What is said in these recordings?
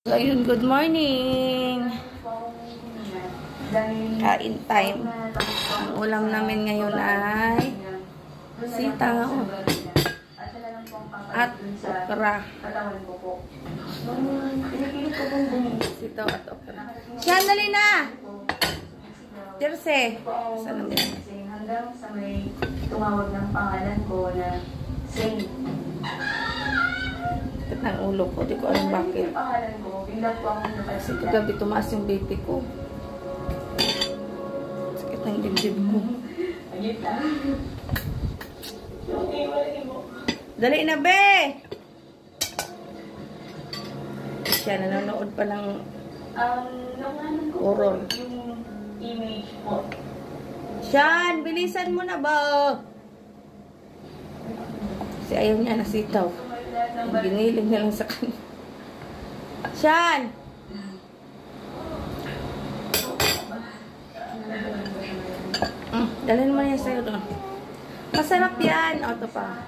So, ayun, good morning. Kain time. Ang ulam namin ngayon ay sitaw at okra. Sitaw at okra. Siyan, dali na! Tirse. Saan namin? Hanggang sa may tumawag ng pangalan ko na Saint. Ng ulo ko, di ko alam bakit. Kasi kagabi tumaas yung BP ko. Sakit ng dibdib ko. Dali na, be! Siya, nanonood pa ng horror. Siyan, bilisan mo na ba? Kasi ayaw niya nasitaw. Giniling na lang sa kanya. Siyan! Dalhin mo na yan sa'yo doon. Masarap yan. O, ito pa.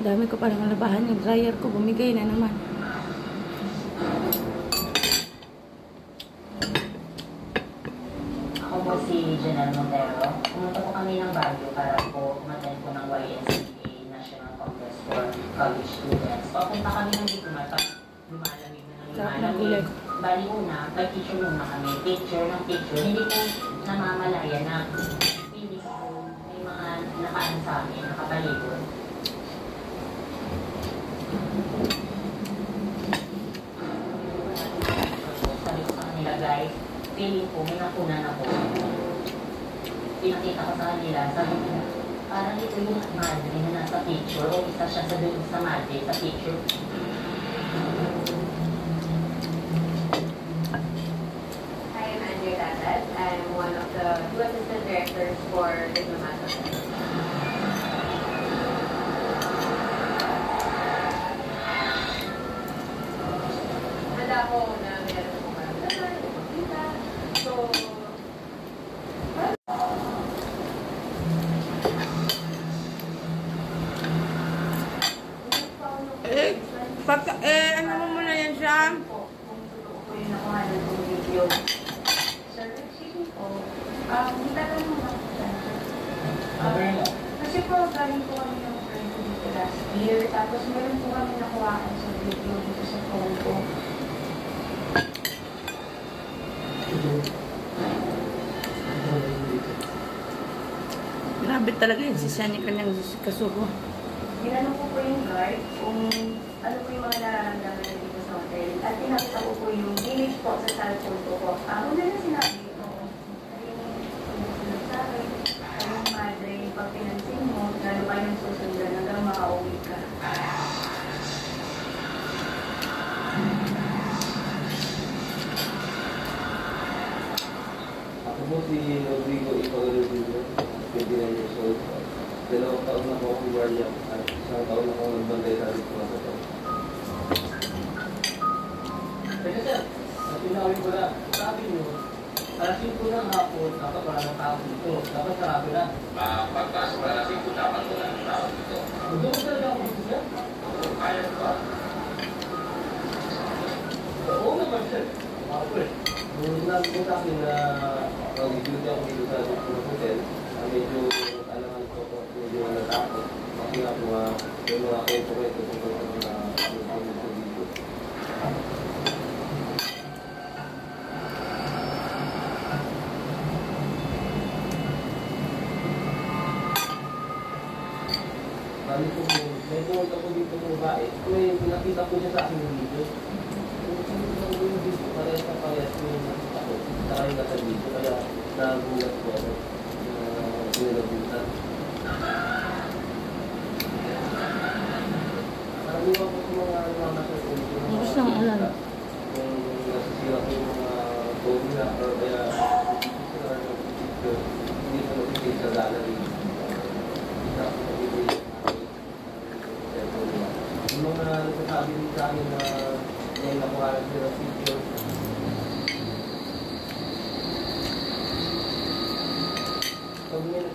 Dami ko palang labahan. Yung dryer ko, bumigay na naman. Si General Montero. Pumunta po kami ng Baguio para po umattend po ng YNCA National Congress for College Students. Papunta kami ng dito na lumalamig na ng lumalamig. Bali una, pag-picture muna kami. Picture ng picture. Hindi po namamalaya na feeling ko may mga nakaan sa amin, nakapaligod. Sabi ko sa kanila, guys, feeling ko may nakunan ako. Pinakita ko sa kanila, sabi nila, parang ito yung madre na nasa picture o isa siya sa doon sa madre sa picture. Hi, I'm Andrea Dadad. I'm one of the two assistant directors for Diplomatic. Handa ko na meron ko maramdaman, makita. So, ano mo muna yan siya? kung totoo ko yung nakuha ng video. Sir, excuse me po. Itatanong lang po sana. Kasi po, galing po kami ng friend ko dito last year. Tapos meron po kami nakuhaan sa video dito sa phone ko. Grabe talaga yun. Sisya niya kanyang kasugo. Ginanong ko po yung guard kung ano po yung mga nararamdaman na dito sa hotel. At tinakita ko po yung image po sa cellphone ko po. Una na sinabi ko, yung sumusunod sa akin, yung madre, pag pinansin mo, lalo pa yung susundan hanggang makauwi ka. Ako po si Rodrigo Ipagalubigo, 29 years old. 2 taon na po akong guardian at 1 taon na akong nagbantay sa alit mga sa Teka sir, natinawin ko na, sabi nyo, alas 5 ng hapon, dapat wala ng tao dito. Dapat sarado na. Pagpasok na alas 5, dapat wala ng tao dito. Doon ko talaga ako dito sir? Kaya ba? Oo naman sir. Ako eh. Nung sinabi ko sa akin na mag-duty ako dito sa hotel, medyo alangan ko po, medyo natakot. Kasi nga po, yung mga kwento-kwento tungkol sa mga dito. Bali po, may pumunta po dito ng babae. May pinakita po niya sa akin yung video. Yung video, parehas na parehas yung nakita ko. Saka yung nasa video, kaya nagulat po ako. Pinilabutan. Karaniwan po sa mga nasa video. Gusto ng ulan. Kung nasisira po yung mga phone na, or kaya hindi po natin sa gallery. Yung mga nagsasabi din sa amin na may nakuha sila video.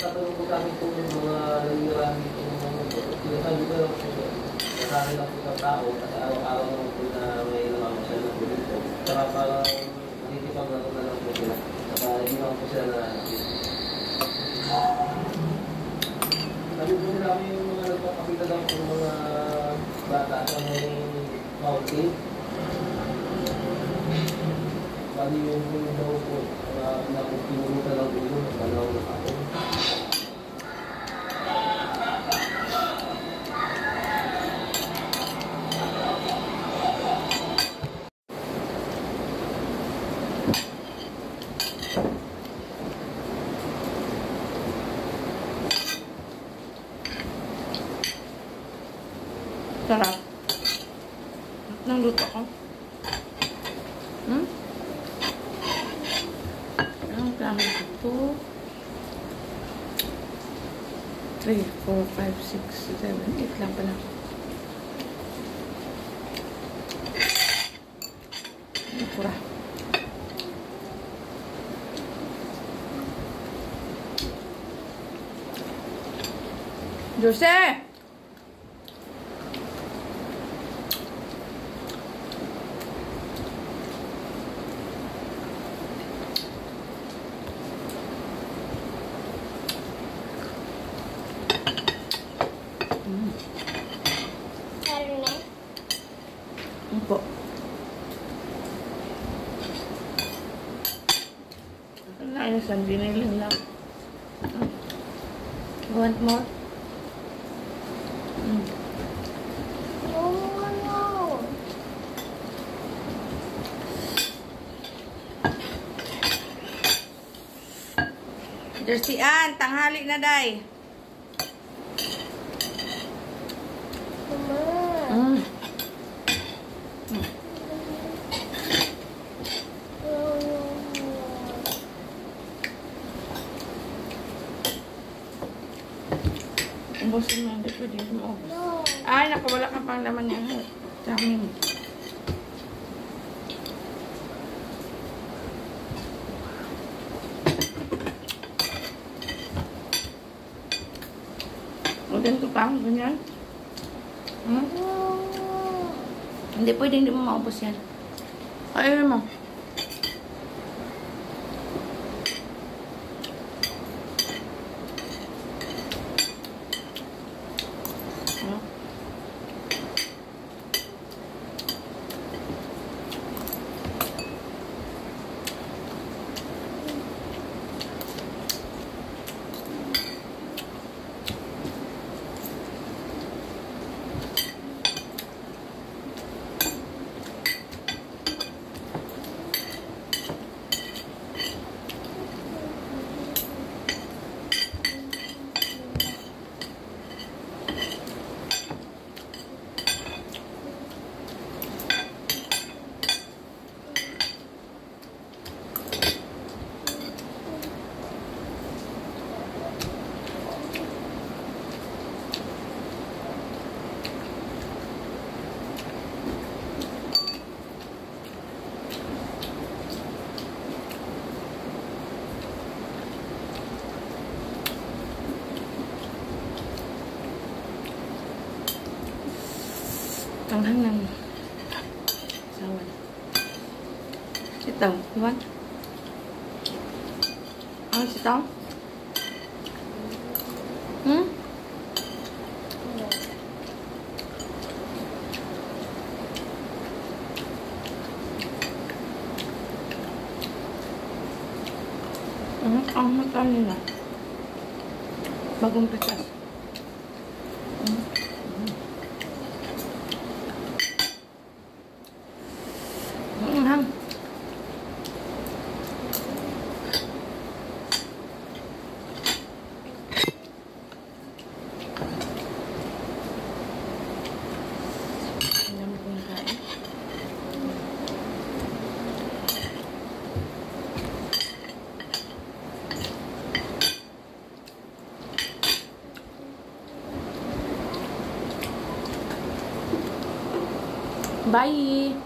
nagtatanong po sa akin po yung mga nangyayari dito ng mga motor. Sinasabi ko lang po, nasabi lang po sa tao kasi araw-araw naman po na may namamasyal na po dito. Saka parang nakikipag na lang po sila. Saka hindi naman po sila nananakit. Sabi po nila kami yung mga nagpapakita lang po ng mga bata sa may mountain. Bali yung daw po, na po pinurutan lang po yun, nagpanaw na ako. Sarap. Nang luto ko. Ang gamit ito. 3, 4, 5, 6, 7, 8 lang pala. Nakura. Jose! Po. Ayos ang biniling lang. You want more? No. Jersey Ann, tanghali na day. Mama. Ubusin mo, hindi pwede mo. No. Ay, naku, wala ka pang laman yan. Dami mo. O, ganito pa, ganyan. Hindi pwede, hindi mo maubos yan. Ayun mo. Tanghang ng sawan. Sitaw, you want? Sitaw? Ang mata nila. Bagong pitas. Hang. Bye.